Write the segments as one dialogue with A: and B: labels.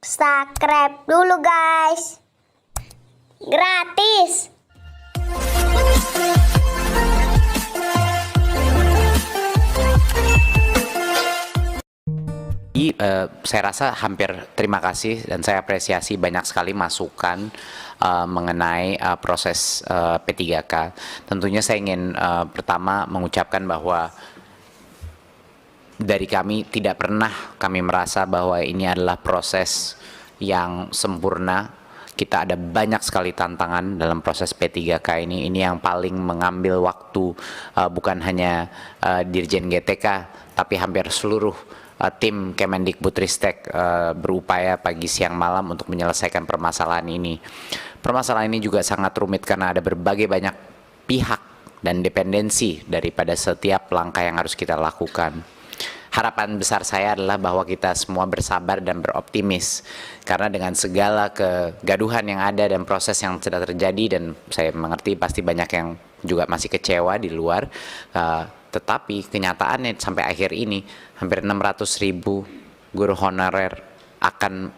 A: Subscribe dulu guys. Gratis.
B: Saya rasa hampir terima kasih dan saya apresiasi banyak sekali masukan mengenai proses P3K. Tentunya saya ingin pertama mengucapkan bahwa dari kami tidak pernah kami merasa bahwa ini adalah proses yang sempurna. Kita ada banyak sekali tantangan dalam proses P3K ini. Ini yang paling mengambil waktu bukan hanya Dirjen GTK, tapi hampir seluruh tim Kemendikbudristek berupaya pagi siang malam untuk menyelesaikan permasalahan ini. Permasalahan ini juga sangat rumit karena ada berbagai banyak pihak dan dependensi daripada setiap langkah yang harus kita lakukan. Harapan besar saya adalah bahwa kita semua bersabar dan beroptimis, karena dengan segala kegaduhan yang ada dan proses yang sedang terjadi, dan saya mengerti pasti banyak yang juga masih kecewa di luar, tetapi kenyataannya sampai akhir ini hampir 600.000 guru honorer akan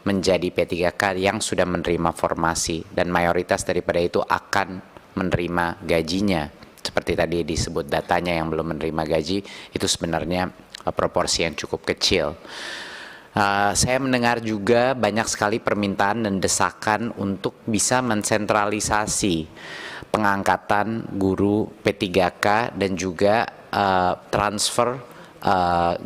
B: menjadi P3K yang sudah menerima formasi, dan mayoritas daripada itu akan menerima gajinya. Seperti tadi disebut datanya, yang belum menerima gaji itu sebenarnya proporsi yang cukup kecil. Saya mendengar juga banyak sekali permintaan dan desakan untuk bisa mensentralisasi pengangkatan guru P3K dan juga transfer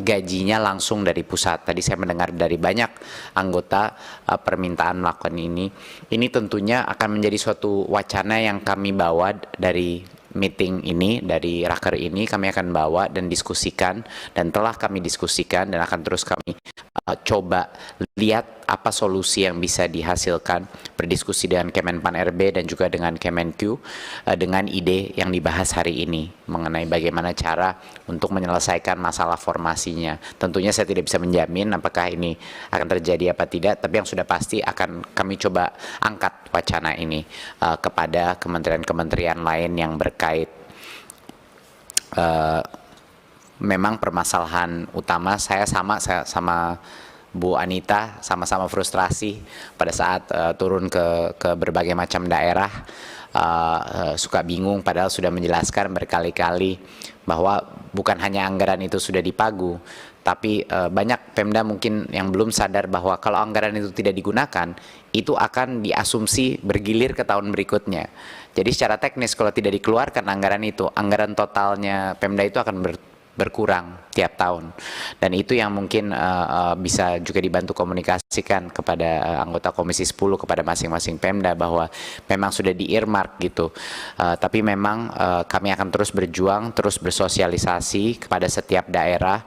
B: gajinya langsung dari pusat. Tadi saya mendengar dari banyak anggota permintaan melakukan ini. Ini tentunya akan menjadi suatu wacana yang kami bawa dari meeting ini, dari raker ini kami akan bawa dan diskusikan, dan telah kami diskusikan dan akan terus kami coba lihat apa solusi yang bisa dihasilkan, berdiskusi dengan Kemenpan RB dan juga dengan Kemenq dengan ide yang dibahas hari ini mengenai bagaimana cara untuk menyelesaikan masalah formasinya. Tentunya saya tidak bisa menjamin apakah ini akan terjadi apa tidak, tapi yang sudah pasti akan kami coba angkat wacana ini kepada kementerian-kementerian lain yang berkait. Memang permasalahan utama saya sama Bu Anita sama-sama frustrasi pada saat turun ke berbagai macam daerah, suka bingung padahal sudah menjelaskan berkali-kali bahwa bukan hanya anggaran itu sudah dipagu, tapi banyak Pemda mungkin yang belum sadar bahwa kalau anggaran itu tidak digunakan, itu akan diasumsi bergilir ke tahun berikutnya. Jadi secara teknis kalau tidak dikeluarkan anggaran itu, anggaran totalnya Pemda itu akan berkurang tiap tahun, dan itu yang mungkin bisa juga dibantu komunikasikan kepada anggota Komisi 10 kepada masing-masing Pemda bahwa memang sudah di-earmark gitu, tapi memang kami akan terus berjuang, terus bersosialisasi kepada setiap daerah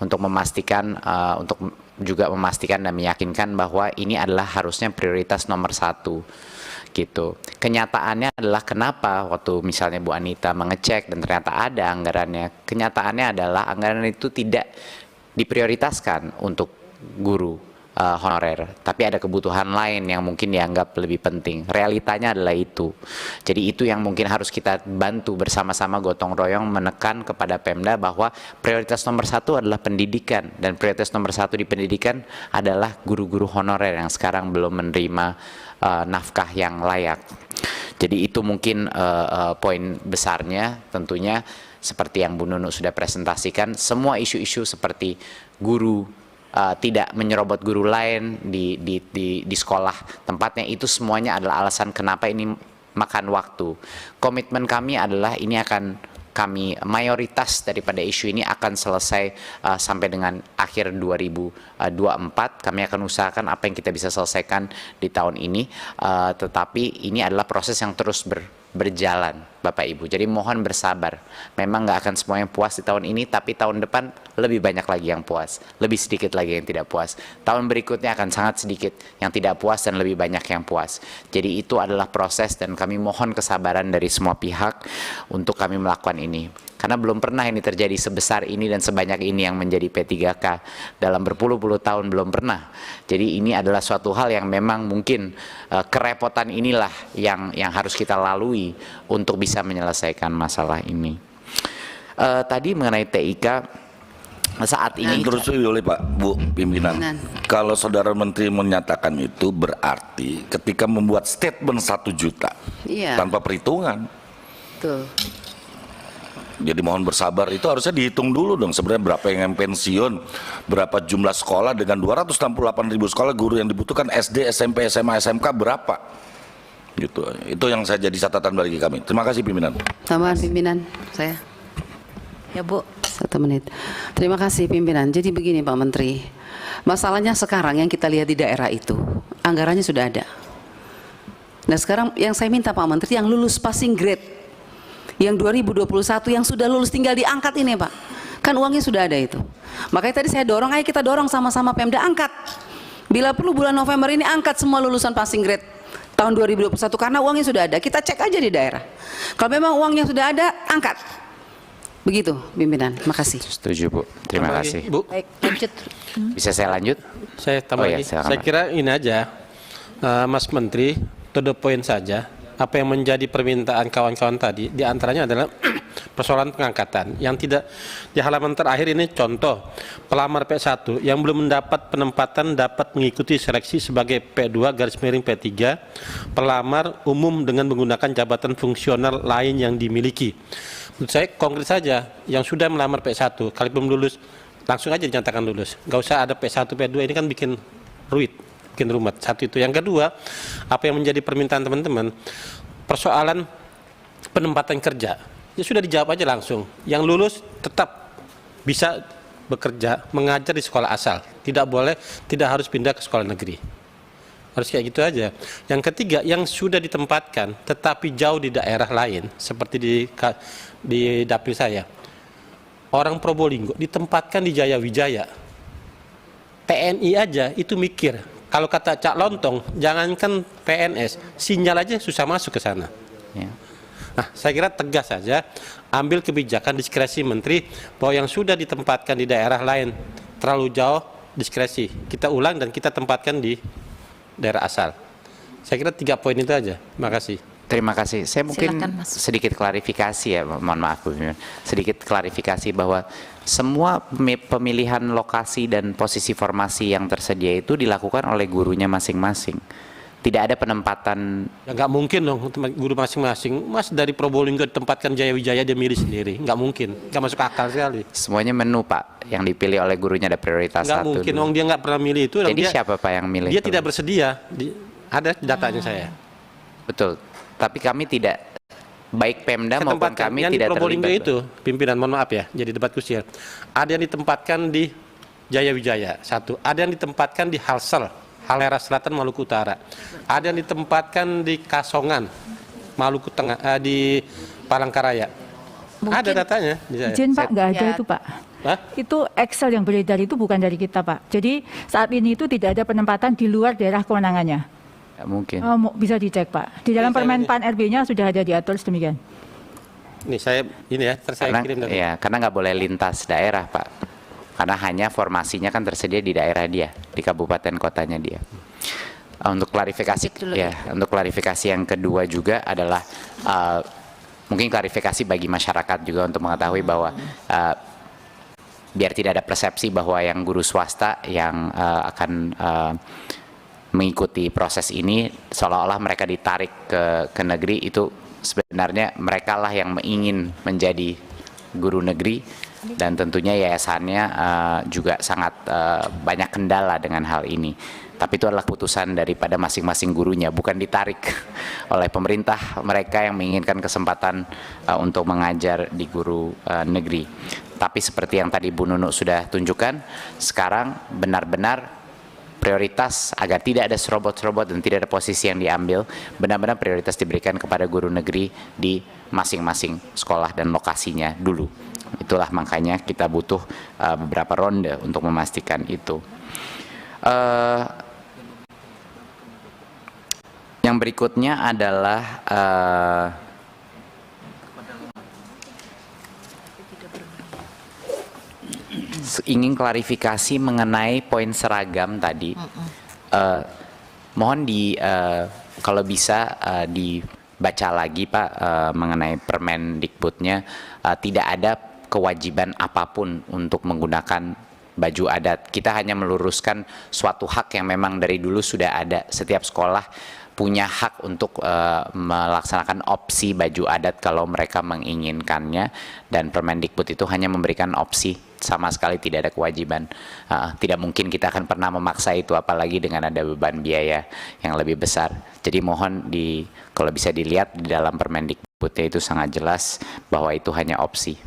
B: untuk memastikan dan meyakinkan bahwa ini adalah harusnya prioritas nomor 1 gitu. Kenyataannya adalah kenapa waktu misalnya Bu Anita mengecek dan ternyata ada anggarannya, kenyataannya adalah anggaran itu tidak diprioritaskan untuk guru honorer, tapi ada kebutuhan lain yang mungkin dianggap lebih penting. Realitanya adalah itu. Jadi itu yang mungkin harus kita bantu bersama-sama gotong royong menekan kepada Pemda bahwa prioritas nomor 1 adalah pendidikan, dan prioritas nomor 1 di pendidikan adalah guru-guru honorer yang sekarang belum menerima nafkah yang layak. Jadi itu mungkin poin besarnya. Tentunya seperti yang Bu Nunu sudah presentasikan, semua isu-isu seperti guru tidak menyerobot guru lain di sekolah tempatnya, itu semuanya adalah alasan kenapa ini makan waktu. Komitmen kami adalah ini akan mayoritas daripada isu ini akan selesai sampai dengan akhir 2024. Kami akan usahakan apa yang kita bisa selesaikan di tahun ini, tetapi ini adalah proses yang terus berjalan Bapak Ibu. Jadi mohon bersabar. Memang nggak akan semua yang puas di tahun ini, tapi tahun depan lebih banyak lagi yang puas, lebih sedikit lagi yang tidak puas. Tahun berikutnya akan sangat sedikit yang tidak puas dan lebih banyak yang puas. Jadi itu adalah proses, dan kami mohon kesabaran dari semua pihak untuk kami melakukan ini. Karena belum pernah ini terjadi sebesar ini dan sebanyak ini yang menjadi P3K. Dalam berpuluh-puluh tahun belum pernah. Jadi ini adalah suatu hal yang memang mungkin kerepotan inilah yang harus kita lalui untuk bisa menyelesaikan masalah ini. Tadi mengenai TIK, saat ini
C: Terus oleh Pak Bu pimpinan, kalau saudara menteri menyatakan itu berarti ketika membuat statement 1 juta tanpa perhitungan.
D: Betul.
C: Jadi mohon bersabar, itu harusnya dihitung dulu dong sebenarnya berapa yang pensiun, berapa jumlah sekolah dengan 268.000 sekolah guru yang dibutuhkan SD, SMP, SMA, SMK berapa? Gitu. Itu yang saya jadi catatan bagi kami. Terima kasih pimpinan.
D: Tambahan pimpinan saya.
E: Ya Bu.
D: 1 menit. Terima kasih pimpinan. Jadi begini Pak Menteri, masalahnya sekarang yang kita lihat di daerah itu anggarannya sudah ada. Nah sekarang yang saya minta Pak Menteri yang lulus passing grade yang 2021 yang sudah lulus tinggal diangkat ini Pak, kan uangnya sudah ada itu. Makanya tadi saya dorong, ayo kita dorong sama-sama Pemda angkat, bila perlu bulan November ini angkat semua lulusan passing grade tahun 2021 karena uangnya sudah ada. Kita cek aja di daerah, kalau memang uangnya sudah ada angkat. Begitu pimpinan, makasih.
B: setuju Bu, terima kasih.
F: Bu,
E: Baik, lanjut.
B: Bisa saya lanjut?
F: saya tambah
B: Oh iya,
F: lagi.
B: silakan,
F: Saya
B: Pak.
F: kira ini aja, Mas Menteri, to the point saja. Apa yang menjadi permintaan kawan-kawan tadi, diantaranya adalah persoalan pengangkatan. Yang tidak di halaman terakhir ini contoh, pelamar P1 yang belum mendapat penempatan dapat mengikuti seleksi sebagai P2 garis miring P3, pelamar umum dengan menggunakan jabatan fungsional lain yang dimiliki. Menurut saya konkret saja, yang sudah melamar P1, kali belum lulus, langsung aja dinyatakan lulus. Nggak usah ada P1, P2, ini kan bikin ruwet, bikin rumit. Satu itu. Yang kedua, apa yang menjadi permintaan teman-teman, persoalan penempatan kerja. Ya sudah dijawab aja langsung. Yang lulus tetap bisa bekerja, mengajar di sekolah asal. Tidak boleh, tidak harus pindah ke sekolah negeri. Harus kayak gitu aja. Yang ketiga, yang sudah ditempatkan tetapi jauh di daerah lain, seperti di dapil saya. Orang Probolinggo ditempatkan di Jaya Wijaya. TNI aja itu mikir. Kalau kata Cak Lontong, jangankan PNS, sinyal aja susah masuk ke sana.
B: Ya.
F: Nah, saya kira tegas saja, ambil kebijakan diskresi menteri bahwa yang sudah ditempatkan di daerah lain terlalu jauh, diskresi. Kita ulang dan kita tempatkan di daerah asal. Saya kira 3 poin itu aja. Terima kasih.
B: Terima kasih. Saya mungkin
E: Silakan, Mas.
B: sedikit klarifikasi ya, mohon maaf Bu. Sedikit klarifikasi bahwa semua pemilihan lokasi dan posisi formasi yang tersedia itu dilakukan oleh gurunya masing-masing. Tidak ada penempatan.
F: Ya nggak mungkin dong guru masing-masing. Mas dari Probolinggo ditempatkan Jaya Wijaya dia milih sendiri. Nggak mungkin. Nggak masuk akal sekali.
B: Semuanya menu Pak, yang dipilih oleh gurunya ada prioritas
F: Nggak
B: satu.
F: mungkin.
B: dulu.
F: Wong dia nggak pernah milih itu.
B: Jadi
F: dia,
B: siapa Pak yang milih?
F: Dia
B: itu?
F: tidak bersedia. Ada datanya saya.
B: Betul. Tapi kami tidak, baik Pemda
F: Saya
B: maupun
F: tempatkan
B: kami
F: yang di
B: tidak
F: Probolinggo
B: terlibat.
F: itu, pimpinan mohon maaf ya, jadi debat kusir. Ada yang ditempatkan di Jaya Wijaya, 1. Ada yang ditempatkan di Halsel, Halera Selatan, Maluku Utara. Ada yang ditempatkan di Kasongan, Maluku Tengah, di Palangkaraya. Ada datanya. Di saya.
G: Izin Pak, nggak ada
E: Ya.
G: itu Pak.
F: Hah?
G: Itu Excel yang beredar itu bukan dari kita Pak. Jadi saat ini itu tidak ada penempatan di luar daerah kewenangannya.
B: Nggak mungkin.
G: Bisa dicek Pak. Di dalam
F: Saya
G: Permen
F: nanya.
G: Pan RB-nya sudah ada diatur sedemikian.
F: Ini saya ini ya, terus saya
B: Karena,
F: kirim tadi.
B: ya, karena nggak boleh lintas daerah Pak. Karena hanya formasinya kan tersedia di daerah dia, di kabupaten kotanya dia. Untuk klarifikasi,
E: Cek dulu
B: ya, untuk klarifikasi yang kedua juga adalah mungkin klarifikasi bagi masyarakat juga untuk mengetahui bahwa biar tidak ada persepsi bahwa yang guru swasta yang akan mengikuti proses ini seolah-olah mereka ditarik ke negeri, itu sebenarnya mereka lah yang ingin menjadi guru negeri, dan tentunya yayasannya juga sangat banyak kendala dengan hal ini. Tapi itu adalah keputusan daripada masing-masing gurunya, bukan ditarik oleh pemerintah mereka yang menginginkan kesempatan untuk mengajar di guru negeri. Tapi seperti yang tadi Bu Nunuk sudah tunjukkan, sekarang benar-benar prioritas agar tidak ada serobot-serobot dan tidak ada posisi yang diambil, benar-benar prioritas diberikan kepada guru negeri di masing-masing sekolah dan lokasinya dulu. Itulah makanya kita butuh beberapa ronde untuk memastikan itu. Yang berikutnya adalah ingin klarifikasi mengenai poin seragam tadi. Mohon kalau bisa dibaca lagi Pak mengenai Permendikbudnya. Tidak ada kewajiban apapun untuk menggunakan baju adat. Kita hanya meluruskan suatu hak yang memang dari dulu sudah ada. Setiap sekolah punya hak untuk melaksanakan opsi baju adat kalau mereka menginginkannya, dan Permendikbud itu hanya memberikan opsi, sama sekali tidak ada kewajiban. Tidak mungkin kita akan pernah memaksa itu, apalagi dengan ada beban biaya yang lebih besar. Jadi mohon kalau bisa dilihat di dalam Permendikbudnya itu sangat jelas bahwa itu hanya opsi.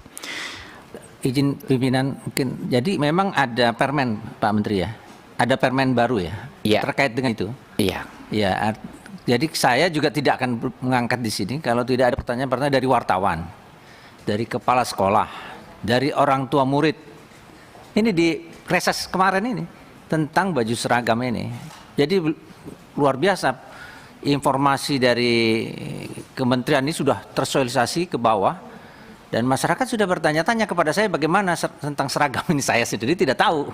E: Izin pimpinan mungkin, jadi memang ada permen Pak Menteri ya, ada permen baru ya,
B: Iya.
E: terkait dengan itu.
B: Iya.
E: Ya, jadi saya juga tidak akan mengangkat di sini kalau tidak ada pertanyaan dari wartawan, dari kepala sekolah, dari orang tua murid. Ini di reses kemarin ini tentang baju seragam ini. Jadi luar biasa, informasi dari kementerian ini sudah tersosialisasi ke bawah, dan masyarakat sudah bertanya-tanya kepada saya bagaimana tentang seragam ini. Saya sendiri tidak tahu,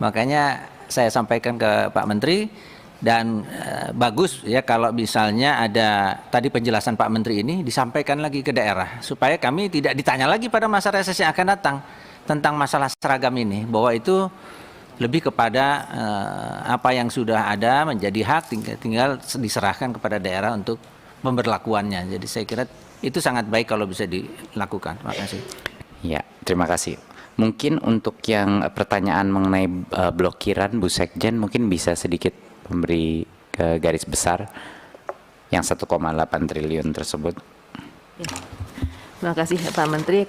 E: makanya saya sampaikan ke Pak Menteri. Dan bagus ya kalau misalnya ada tadi penjelasan Pak Menteri ini disampaikan lagi ke daerah, supaya kami tidak ditanya lagi pada masa reses yang akan datang tentang masalah seragam ini, bahwa itu lebih kepada apa yang sudah ada menjadi hak, tinggal diserahkan kepada daerah untuk pemberlakuannya. Jadi saya kira itu sangat baik kalau bisa dilakukan. Terima kasih.
B: Ya, terima kasih. Mungkin untuk yang pertanyaan mengenai blokiran, Bu Sekjen mungkin bisa sedikit memberi garis besar yang 1,8 triliun tersebut.
H: Terima kasih Pak Menteri.